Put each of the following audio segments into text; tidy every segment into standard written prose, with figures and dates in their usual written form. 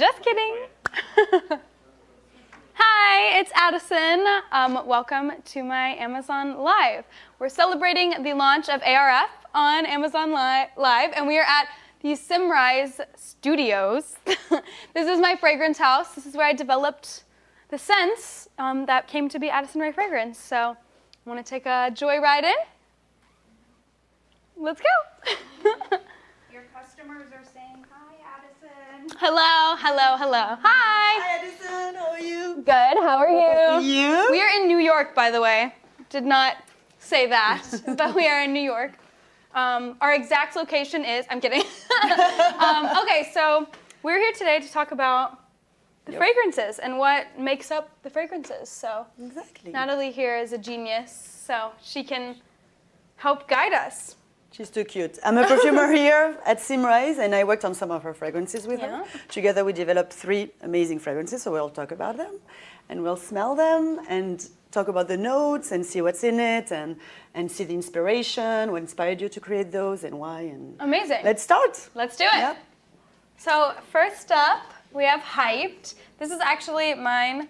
Just kidding. Hi, it's Addison. Welcome to my Amazon Live. We're celebrating the launch of ARF on Amazon Live, and we are at the Simrise Studios. This is my fragrance house. This is where I developed the scents that came to be Addison Rae fragrance. So I want to take a joyride in. Let's go. Your customers are saying, hi, Addison. Hello, hello, hello. Hi. Hi, Addison. How are you? Good. How are you? You? We are in New York, by the way. Did not say that, but we are in New York. Our exact location is, I'm kidding. Okay, so we're here today to talk about the fragrances and what makes up the fragrances. So Exactly. Natalie here is a genius, so she can help guide us. She's too cute. I'm a perfumer here at Simrise, and I worked on some of her fragrances with her. Together we developed 3 amazing fragrances, so we'll talk about them, and we'll smell them, and talk about the notes, and see what's in it, and see the inspiration, what inspired you to create those, and why. And Amazing. let's start. Let's do it. Yep. So first up, we have Hyped. This is actually mine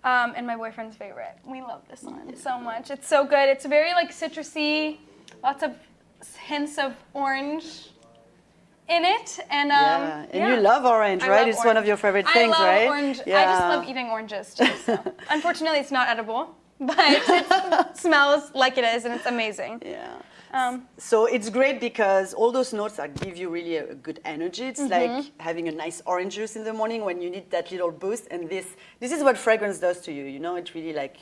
and my boyfriend's favorite. We love this one so much. It's so good. It's very like citrusy, lots of hints of orange in it. And you love orange, right? It's one of your favorite things, right? I love orange. I just love eating oranges too. So. Unfortunately, it's not edible, but it smells like it is, and it's amazing. Yeah. So it's great because all those notes that give you really a good energy. It's like having a nice orange juice in the morning when you need that little boost. And this is what fragrance does to you. You know, it really like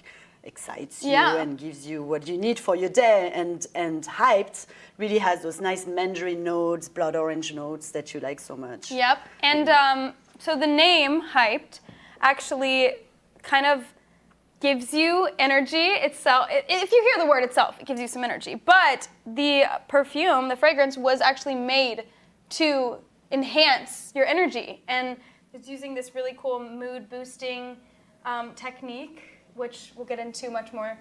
excites you and gives you what you need for your day. And Hyped really has those nice mandarin notes, blood orange notes that you like so much. Yep. And so the name Hyped actually kind of gives you energy itself. If you hear the word itself, it gives you some energy. But the perfume, the fragrance, was actually made to enhance your energy. And it's using this really cool mood-boosting technique, which we'll get into much more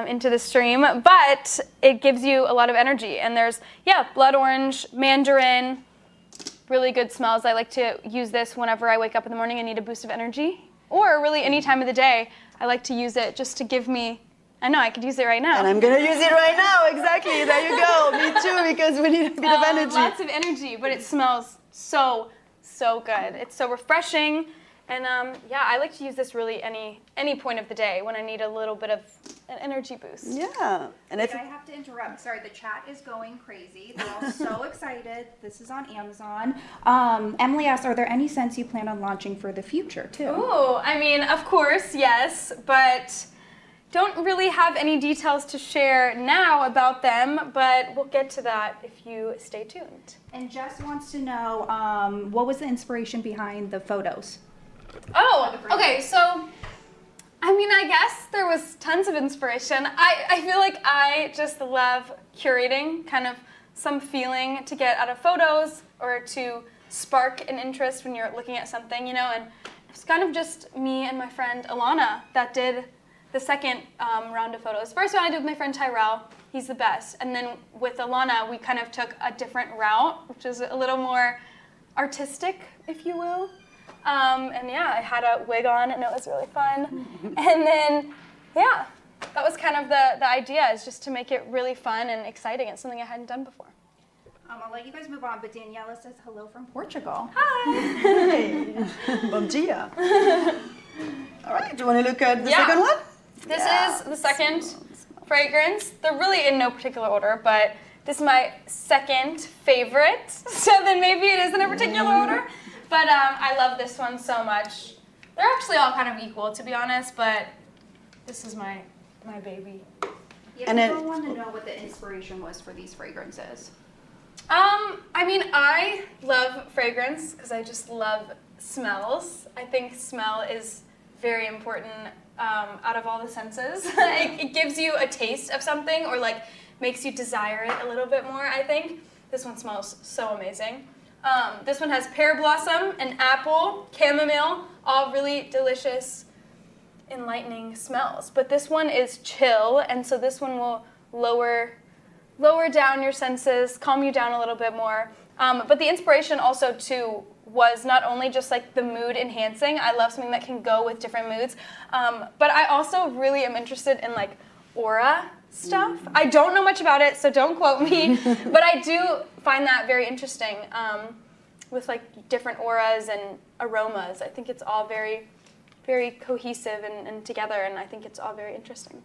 into the stream. But it gives you a lot of energy. And there's, blood orange, mandarin, really good smells. I like to use this whenever I wake up in the morning and need a boost of energy. Or really any time of the day. I like to use it just to give me, I know I could use it right now. And I'm gonna use it right now, exactly, there you go. Me too, because we need a bit of energy. Lots of energy, but it smells so good. It's so refreshing. And I like to use this really any point of the day when I need a little bit of an energy boost. Yeah. And if I have to interrupt. Sorry, the chat is going crazy. They're all so excited. This is on Amazon. Emily asked, are there any scents you plan on launching for the future, too? Ooh, I mean, of course, yes, but don't really have any details to share now about them, but we'll get to that if you stay tuned. And Jess wants to know, what was the inspiration behind the photos? Oh, okay, so, I mean, I guess there was tons of inspiration. I feel like I just love curating kind of some feeling to get out of photos or to spark an interest when you're looking at something, you know, and it's kind of just me and my friend Alana that did the second round of photos. First one I did with my friend Tyrell, he's the best, and then with Alana we kind of took a different route, which is a little more artistic, if you will. And I had a wig on and it was really fun. And then, that was kind of the idea, is just to make it really fun and exciting. It's something I hadn't done before. I'll let you guys move on, but Daniela says hello from Portugal. Hi. Hey, bom dia. All right, do you want to look at the second one? This is the second fragrance. They're really in no particular order, but this is my second favorite. So then maybe it is in a particular order. But I love this one so much. They're actually all kind of equal, to be honest, but this is my baby. Yeah, and people want to know what the inspiration was for these fragrances. I mean, I love fragrance because I just love smells. I think smell is very important out of all the senses. It gives you a taste of something or like makes you desire it a little bit more, I think. This one smells so amazing. This one has pear blossom and apple, chamomile, all really delicious, enlightening smells. But this one is chill, and so this one will lower down your senses, calm you down a little bit more. But the inspiration also too was not only just like the mood enhancing. I love something that can go with different moods. But I also really am interested in like aura stuff. I don't know much about it, so don't quote me. But I do find that very interesting with like different auras and aromas. I think it's all very, very cohesive and together, and I think it's all very interesting.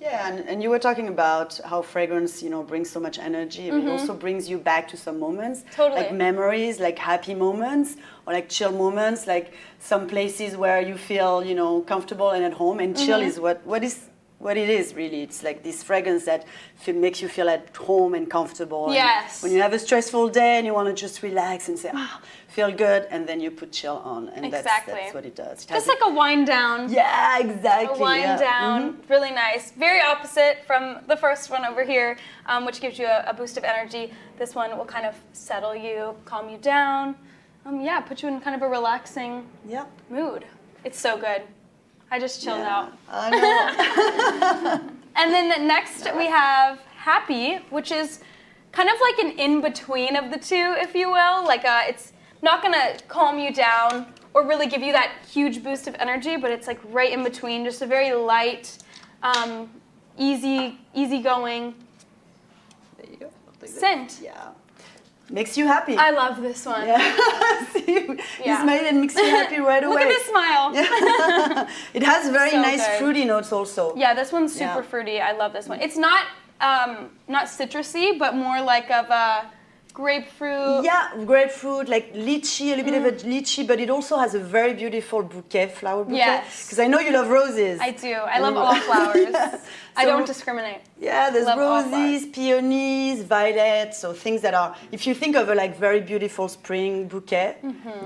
Yeah, and you were talking about how fragrance, brings so much energy. It also brings you back to some moments, Totally. like memories, like happy moments, or like chill moments, like some places where you feel, comfortable and at home. And chill is what it is really. It's like this fragrance that makes you feel at home and comfortable. Yes. And when you have a stressful day and you want to just relax and say, feel good, and then you put chill on, and Exactly. that's what it does. Just like a wind down. Yeah, exactly. A wind down, really nice. Very opposite from the first one over here, which gives you a boost of energy. This one will kind of settle you, calm you down. Put you in kind of a relaxing mood. It's so good. I just chilled out. I know. And then next we have Happy, which is kind of like an in-between of the two, if you will. Like it's not gonna calm you down or really give you that huge boost of energy, but it's like right in between, just a very light, easy-going There you go. scent. Yeah. Makes you happy. I love this one. Yeah. See, you smile and makes you happy right away. Look at this smile. It has very So nice good. fruity notes also. Yeah, this one's super fruity. I love this one. It's not citrusy, but more like of a grapefruit. Yeah, grapefruit, like lychee, a little bit of a lychee, but it also has a very beautiful flower bouquet. Yes. Because I know you love roses. I do. I love all flowers. Yeah. I So- don't discriminate. Yeah, there's Love all roses, peonies, violets, so things that are, if you think of a like very beautiful spring bouquet,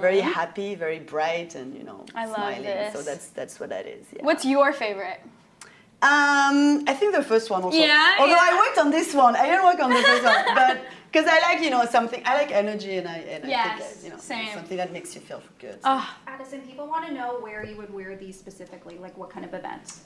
very happy, very bright, and I love smiling. this. So that's what that is. Yeah. What's your favorite? I think the first one also. Yeah, Although yeah. I worked on this one, I didn't work on the first one, but because I like something, I like energy, and I Yes, think same. something that makes you feel good. Oh, Addison, people want to know where you would wear these specifically, like what kind of events.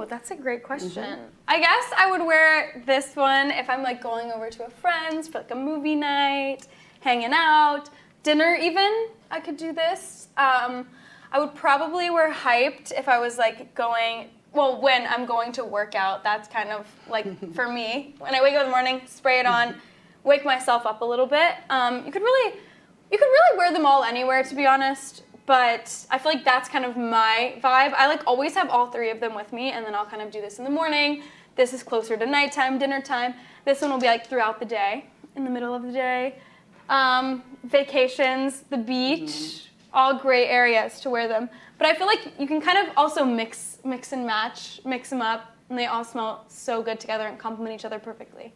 That's a great question. I guess I would wear this one if I'm like going over to a friend's for like a movie night, hanging out, dinner even. I could do this. I would probably wear Hyped if I was like when I'm going to work out. That's kind of like for me. When I wake up in the morning, spray it on, wake myself up a little bit. You could really wear them all anywhere, to be honest. But I feel like that's kind of my vibe. I like always have all three of them with me, and then I'll kind of do this in the morning. This is closer to nighttime, dinner time. This one will be like throughout the day, in the middle of the day. Vacations, the beach, all great areas to wear them. But I feel like you can kind of also mix and match, mix them up, and they all smell so good together and complement each other perfectly.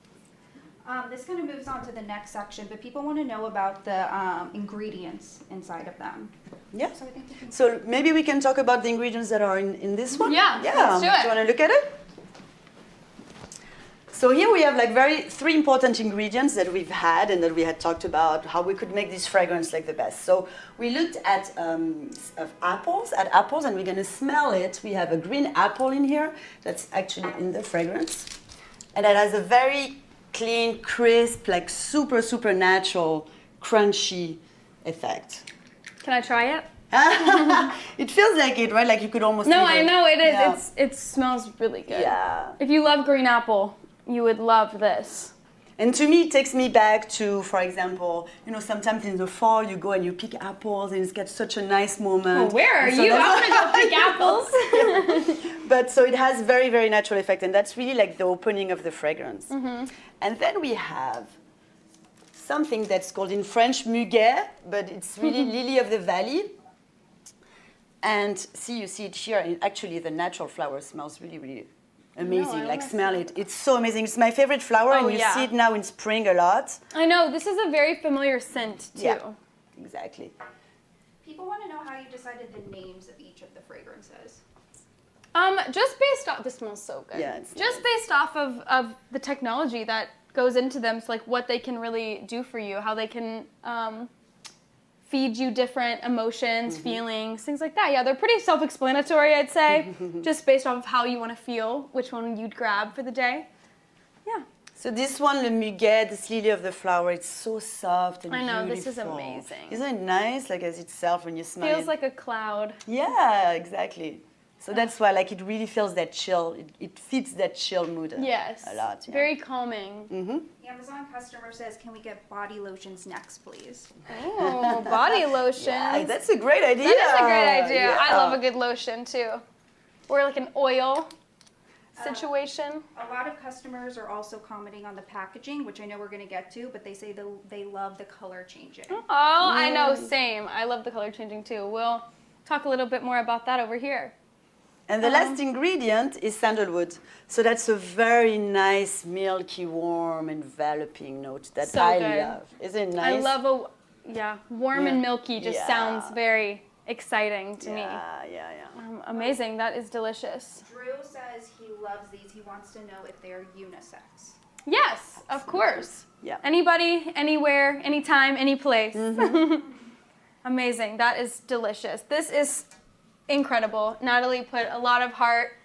This kind of moves on to the next section, but people want to know about the ingredients inside of them. Yeah. So I think we can So maybe we can talk about the ingredients that are in this one. Yeah, let's do it. Do you want to look at it? So here we have like three important ingredients that we've had and that we had talked about how we could make this fragrance like the best. So we looked at apples, and we're going to smell it. We have a green apple in here that's actually in the fragrance, and it has a very clean, crisp, like super, super natural, crunchy effect. Can I try it? It feels like it, right? Like you could almost. No, eat I know it is. Yeah. It smells really good. Yeah. If you love green apple, you would love this. And to me, it takes me back to, for example, sometimes in the fall you go and you pick apples, and it's got such a nice moment. Oh, where are And so you? I that's- want to go pick apples. But so it has very, very natural effect, and that's really like the opening of the fragrance. And then we have something that's called in French muguet, but it's really lily of the valley. And you see it here, and actually the natural flower smells really, really amazing. I Like wanna smell it. It's so amazing. It's my favorite flower, Oh, and you yeah. see it now in spring a lot. I know, this is a very familiar scent too. Yeah. Exactly. People want to know how you decided the names of each of the fragrances. Just based off, this smells so good. Yeah, it's just based off of the technology that goes into them, so like what they can really do for you, how they can feed you different emotions, feelings, things like that. Yeah, they're pretty self-explanatory, I'd say, just based off of how you want to feel, which one you'd grab for the day. Yeah. So this one, le muguet, this lily of the flower, it's so soft and I know, beautiful. this is amazing. Isn't it nice, like as itself when you smell Feels it? like a cloud. Yeah, exactly. So that's why, like, it really feels that chill. It fits that chill mood Yes. a lot. Yeah. Very calming. Amazon customer says, can we get body lotions next, please? Oh, body lotion. Yeah, that's a great idea. That is a great idea. Yeah. I love a good lotion too. Or like an oil situation. A lot of customers are also commenting on the packaging, which I know we're going to get to, but they say they love the color changing. Oh, I know, same. I love the color changing too. We'll talk a little bit more about that over here. And the last ingredient is sandalwood. So that's a very nice, milky, warm, enveloping note that So I good. love. Isn't it nice? I love warm and milky just Yeah. sounds very exciting to me. Yeah. Amazing, that is delicious. Drew says he loves these. He wants to know if they're unisex. Yes, of course. Yeah. Anybody, anywhere, anytime, any place. Amazing, that is delicious. This is incredible. Natalie put a lot of heart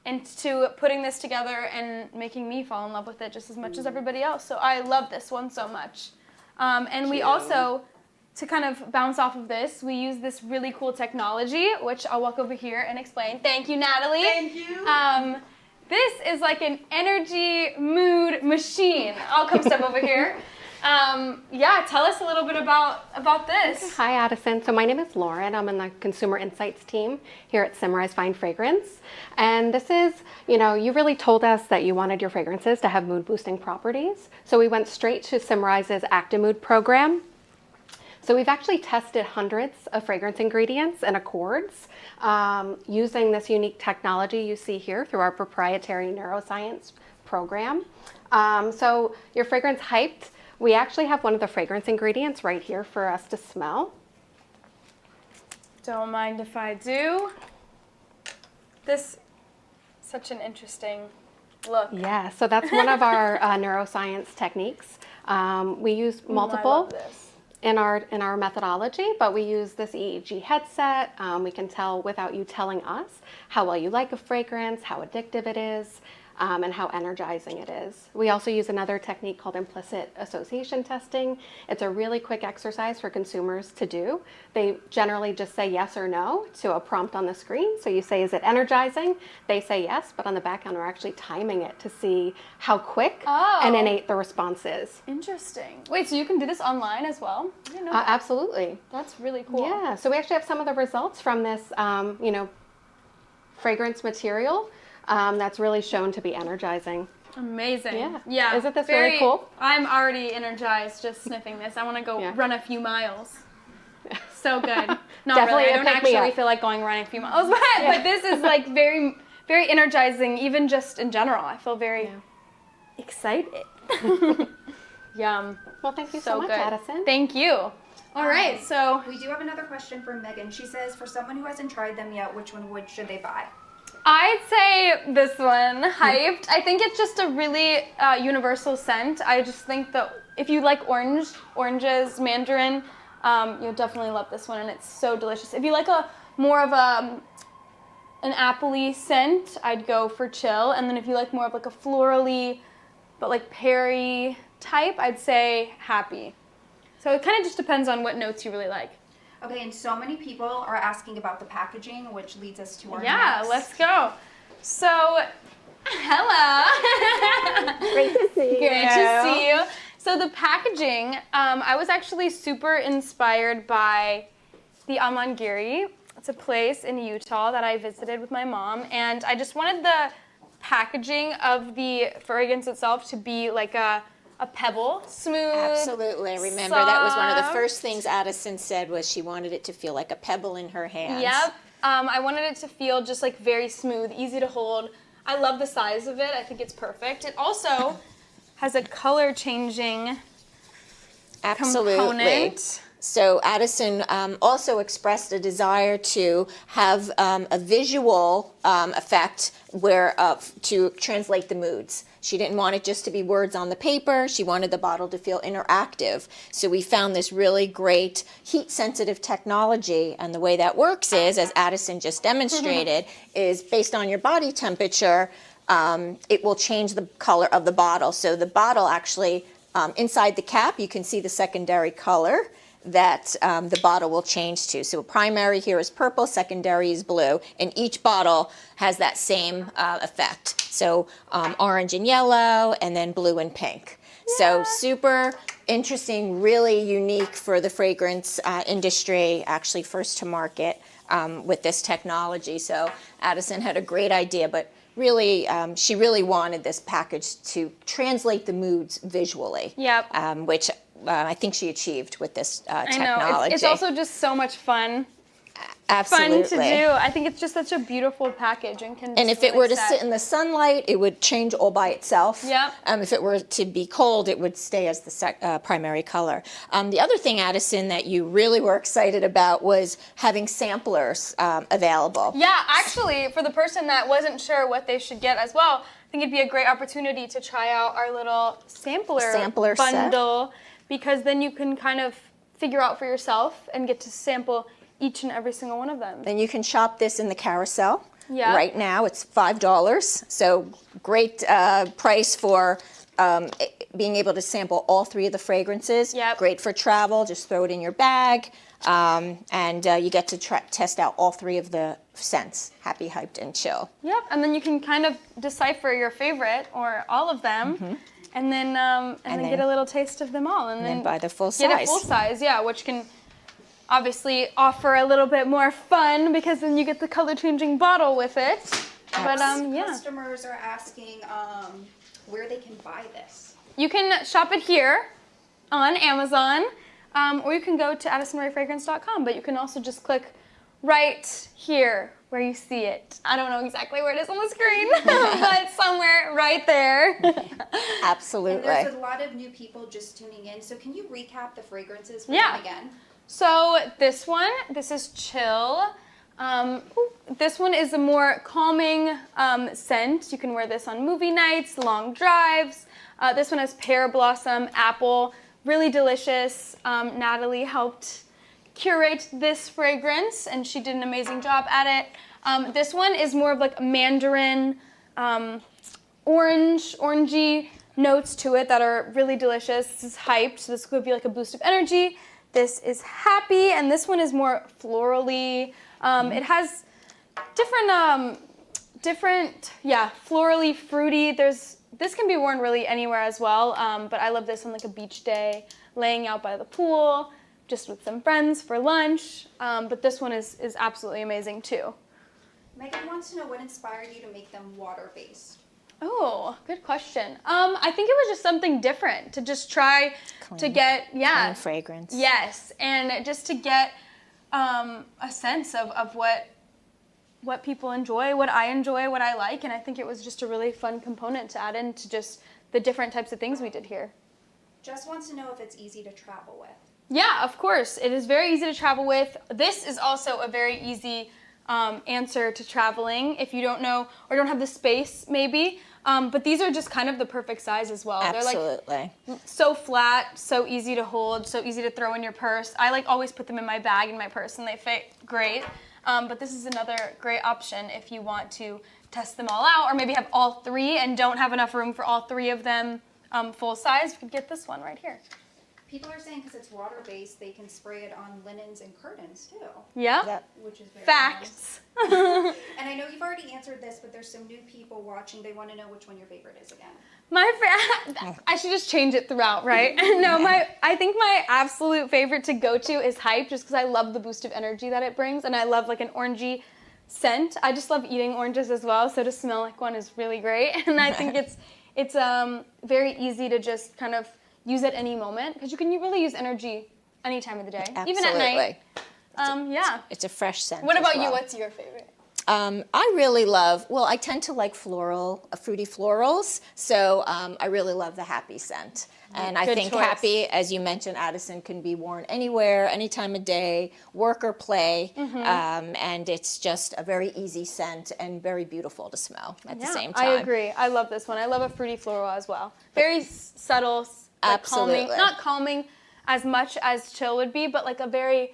into putting this together and making me fall in love with it just as much as everybody else. So I love this one so much. And we also, to kind of bounce off of this, we use this really cool technology, which I'll walk over here and explain. Thank you, Natalie. Thank you. This is like an energy mood machine. I'll come step over here. Tell us a little bit about this. Hi, Addison. So my name is Lauren. I'm in the Consumer Insights team here at Simrise Fine Fragrance. And this is, you really told us that you wanted your fragrances to have mood boosting properties. So we went straight to Simrise's Actimood program. So we've actually tested hundreds of fragrance ingredients and accords using this unique technology you see here through our proprietary neuroscience program. So your fragrance hyped. We actually have one of the fragrance ingredients right here for us to smell. Don't mind if I do. This, such an interesting look. Yeah, so that's one of our neuroscience techniques. We use I multiple love this. in our methodology, but we use this EEG headset. We can tell without you telling us how well you like a fragrance, how addictive it is, and how energizing it is. We also use another technique called implicit association testing. It's a really quick exercise for consumers to do. They generally just say yes or no to a prompt on the screen. So you say, is it energizing? They say yes, but on the back end, we're actually timing it to see how quick and innate the response is. Interesting. Wait, so you can do this online as well? I didn't know that. Absolutely. That's really cool. Yeah, so we actually have some of the results from this, fragrance material that's really shown to be energizing. Amazing. Yeah. Yeah. Isn't this really cool? I'm already energized just sniffing this. I want to go run a few miles. So good. Not Definitely really. I a don't pick-me-up. actually feel like going running a few miles, but this is like very, very energizing, even just in general. I feel very excited. Yum. Well, thank you So so much, good. Addison. Thank you. All right, so We do have another question from Megan. She says, for someone who hasn't tried them yet, which one should they buy? I'd say this one, Hyped. I think it's just a really universal scent. I just think that if you like oranges, mandarin, you'll definitely love this one, and it's so delicious. If you like a more of an apple-y scent, I'd go for Chill. And then if you like more of like a florally, but like perry type, I'd say Happy. So it kind of just depends on what notes you really like. Okay, and so many people are asking about the packaging, which leads us to our Yeah, next. let's go. So, hello. Great to see you. Great to see you. So the packaging, I was actually super inspired by the Amangiri. It's a place in Utah that I visited with my mom, and I just wanted the packaging of the fragrance itself to be like a pebble, smooth. Absolutely. I remember that was one of the soft. first things Addison said was she wanted it to feel like a pebble in her hands. Yep. I wanted it to feel just like very smooth, easy to hold. I love the size of it. I think it's perfect. It also has a color changing Absolutely. component. So Addison also expressed a desire to have a visual effect where to translate the moods. She didn't want it just to be words on the paper. She wanted the bottle to feel interactive. So we found this really great heat-sensitive technology, and the way that works is, as Addison just demonstrated, is based on your body temperature. it will change the color of the bottle. So the bottle actually, inside the cap, you can see the secondary color that the bottle will change to. So primary here is purple, secondary is blue, and each bottle has that same effect. So orange and yellow, and then blue and pink. So super interesting, really unique for the fragrance industry, actually first to market with this technology. So Addison had a great idea, but really, she really wanted this package to translate the moods visually. Yep. Which I think she achieved with this technology. I know. It's also just so much fun. Absolutely. Fun to do. I think it's just such a beautiful package and can. And if it were to sit in the sunlight, it would change all by itself. Yep. If it were to be cold, it would stay as the primary color. The other thing, Addison, that you really were excited about was having samplers available. Yeah, actually, for the person that wasn't sure what they should get as well, I think it'd be a great opportunity to try out our little sampler bundle, because then you can kind of figure out for yourself and get to sample each and every single one of them. Then you can shop this in the carousel. Yeah. Right now, it's $5. So great price for being able to sample all 3 of the fragrances. Yep. Great for travel. Just throw it in your bag. And you get to test out all 3 of the scents, happy, hyped, and chill. Yep, and then you can kind of decipher your favorite or all of them, and then get a little taste of them all, and then buy the full get size. a full size, yeah, which can obviously offer a little bit more fun because then you get the color changing bottle with it. But yeah, Customers are asking where they can buy this. you can shop it here on Amazon, or you can go to addisonraefragrance.com, but you can also just click right here where you see it. I don't know exactly where it is on the screen, but somewhere right there. Absolutely. And there's a lot of new people just tuning in, so can you recap the fragrances for Yeah. them again? So this is Chill. This one is a more calming scent. You can wear this on movie nights, long drives. This one has pear blossom, apple, really delicious. Natalie helped curate this fragrance, and she did an amazing job at it. This one is more of like mandarin, orangey notes to it that are really delicious. This is hyped, so this could be like a boost of energy. This is happy, and this one is more florally. It has different, florally, fruity. This can be worn really anywhere as well, but I love this on like a beach day, laying out by the pool, just with some friends for lunch. But this one is absolutely amazing too. Megan wants to know what inspired you to make them water-based. Oh, good question. I think it was just something different to just try to get, Clean fragrance. Yes, and just to get a sense of what people enjoy, what I enjoy, what I like, and I think it was just a really fun component to add into just the different types of things we did here. Jess wants to know if it's easy to travel with. Yeah, of course. It is very easy to travel with. This is also a very easy answer to traveling if you don't know or don't have the space maybe. But these are just kind of the perfect size as well. Absolutely. They're like so flat, so easy to hold, so easy to throw in your purse. I like always put them in my bag in my purse and they fit great. But this is another great option if you want to test them all out or maybe have all 3 and don't have enough room for all 3 of them full size. You could get this one right here. People are saying because it's water-based, they can spray it on linens and curtains too, Yeah. which is very Facts. nice. And I know you've already answered this, but there's some new people watching. They want to know which one your favorite is again. I should just change it throughout, right? No, I think my absolute favorite to go to is Hype, just because I love the boost of energy that it brings, and I love like an orangey scent. I just love eating oranges as well, so to smell like one is really great. And I think it's very easy to just kind of use at any moment, because you can really use energy any time of the day, even at night. Yeah. It's a fresh scent. What as about you? well. What's your favorite? I really love, I tend to like fruity florals, so I really love the Happy scent. And I Good think choice. Happy, as you mentioned, Addison, can be worn anywhere, any time of day, work or play, and it's just a very easy scent and very beautiful to smell at the same time. I agree. I love this one. I love a fruity floral as well. Very subtle, like Absolutely. calming. Not calming as much as Chill would be, but like a very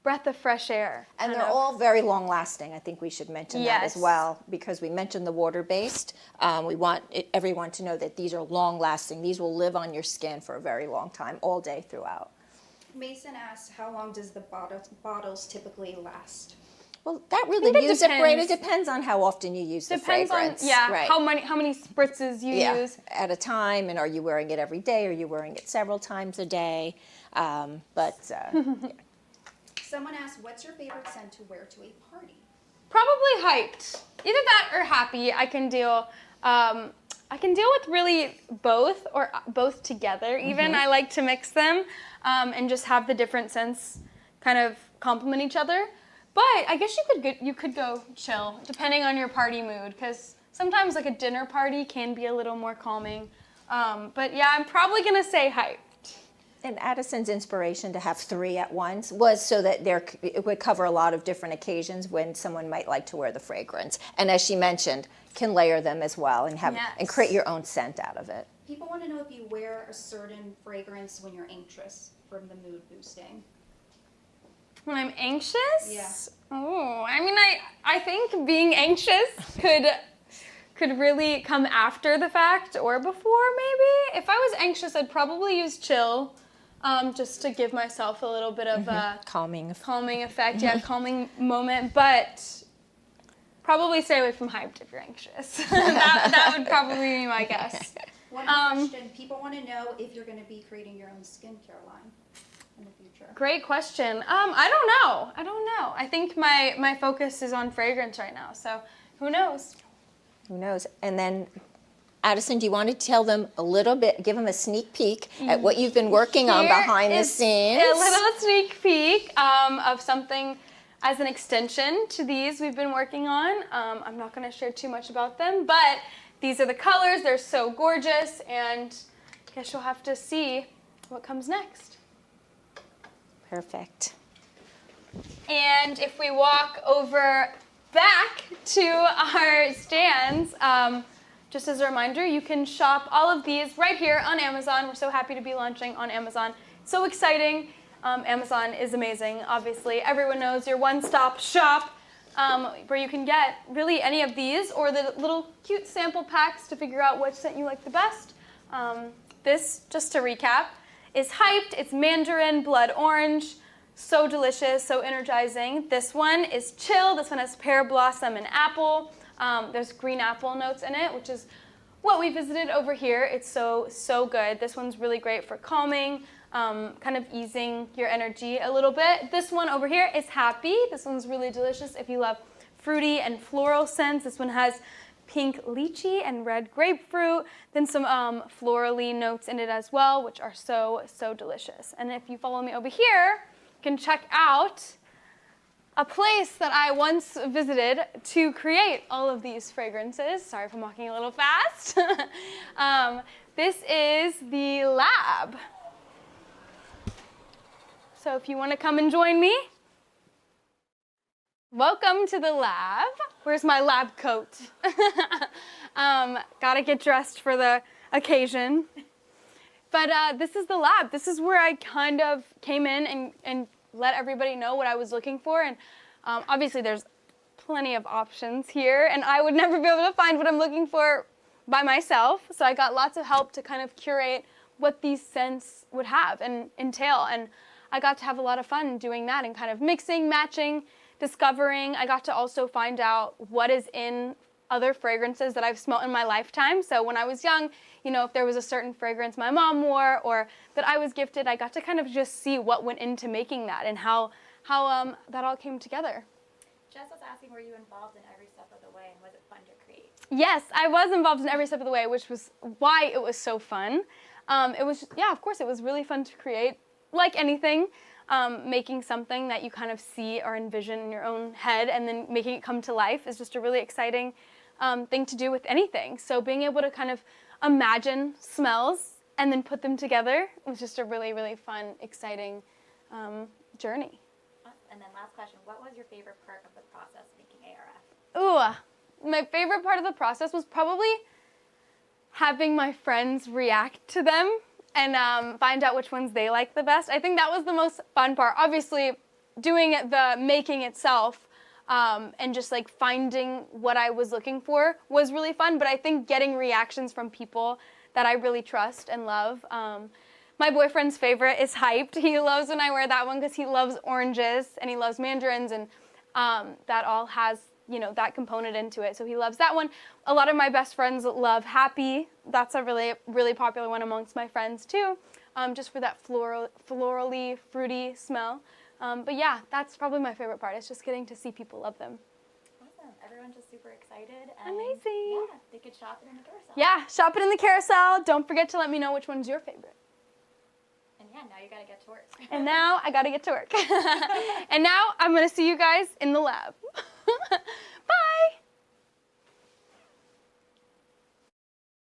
breath of fresh air. And kind they're of. all very long lasting. I think we should mention that as Yes. well, because we mentioned the water based. We want everyone to know that these are long lasting. These will live on your skin for a very long time, all day throughout. Mason asked, how long does the bottles typically last? Well, that really it use it, Brady. depends. Depends on how often you use Depends the fragrance. on right. how many spritzes you use. at a time, and are you wearing it every day? Are you wearing it several times a day? Someone asked, what's your favorite scent to wear to a party? Probably hyped. Either that or happy. I can deal. I can deal with really both or both together. Even I like to mix them and just have the different scents kind of complement each other. But I guess you could go chill depending on your party mood, because sometimes like a dinner party can be a little more calming. But yeah, I'm probably gonna say hyped. And Addison's inspiration to have 3 at once was so that it would cover a lot of different occasions when someone might like to wear the fragrance. And as she mentioned, can layer them as well and and create your own scent out of it. People want to know if you wear a certain fragrance when you're anxious from the mood boosting. When I'm anxious? Yeah. Oh, I mean, I think being anxious could really come after the fact or before, maybe. If I was anxious, I'd probably use chill, just to give myself a little bit of a Calming. calming effect, calming moment, but probably stay away from hyped if you're anxious. that would probably be my guess. One question, people want to know if you're going to be creating your own skincare line in the future. Great question. I don't know. I think my focus is on fragrance right now, so who knows? Who knows? And then, Addison, do you want to tell them a little bit, give them a sneak peek at what you've been working on Here behind the is scenes? A little sneak peek of something as an extension to these we've been working on. I'm not going to share too much about them, but these are the colors. They're so gorgeous, and I guess you'll have to see what comes next. Perfect. And if we walk over back to our stands, just as a reminder, you can shop all of these right here on Amazon. We're so happy to be launching on Amazon. So exciting. Amazon is amazing, obviously. Everyone knows your one-stop shop where you can get really any of these or the little cute sample packs to figure out which scent you like the best. This, just to recap, is hyped. It's mandarin, blood orange. So delicious, so energizing. This one is chill. This one has pear blossom and apple. There's green apple notes in it, which is what we visited over here. It's so good. This one's really great for calming, kind of easing your energy a little bit. This one over here is happy. This one's really delicious if you love fruity and floral scents. This one has pink lychee and red grapefruit, then some florally notes in it as well, which are so delicious. And if you follow me over here, you can check out a place that I once visited to create all of these fragrances. Sorry if I'm walking a little fast. This is the lab. So if you want to come and join me, welcome to the lab. Where's my lab coat? Gotta get dressed for the occasion. But this is the lab. This is where I kind of came in and let everybody know what I was looking for. And obviously there's plenty of options here, and I would never be able to find what I'm looking for by myself. So I got lots of help to kind of curate what these scents would have and entail. And I got to have a lot of fun doing that and kind of mixing, matching, discovering. I got to also find out what is in other fragrances that I've smelled in my lifetime. So when I was young, you know, if there was a certain fragrance my mom wore or that I was gifted, I got to kind of just see what went into making that and how that all came together. Jess was asking, were you involved in every step of the way, and was it fun to create? Yes, I was involved in every step of the way, which was why it was so fun. It was, yeah, of course, it was really fun to create. Like anything, making something that you kind of see or envision in your own head and then making it come to life is just a really exciting thing to do with anything. So being able to kind of imagine smells and then put them together was just a really, really fun, exciting journey. And then last question, what was your favorite part of the process making ARF? Ooh, my favorite part of the process was probably having my friends react to them and find out which ones they like the best. I think that was the most fun part. Obviously, doing the making itself and just like finding what I was looking for was really fun. But I think getting reactions from people that I really trust and love. My boyfriend's favorite is Hyped. He loves when I wear that one because he loves oranges and he loves mandarins, and that all has, you know, that component into it. So he loves that one. A lot of my best friends love Happy. That's a really, really popular one amongst my friends too, just for that florally, fruity smell. But yeah, that's probably my favorite part. It's just getting to see people love them. Awesome. Everyone's just super excited. And Amazing. Yeah, they could shop it in the carousel. Yeah, shop it in the carousel. Don't forget to let me know which one's your favorite. And yeah, now you gotta get to work. And now I gotta get to work. And now I'm gonna see you guys in the lab.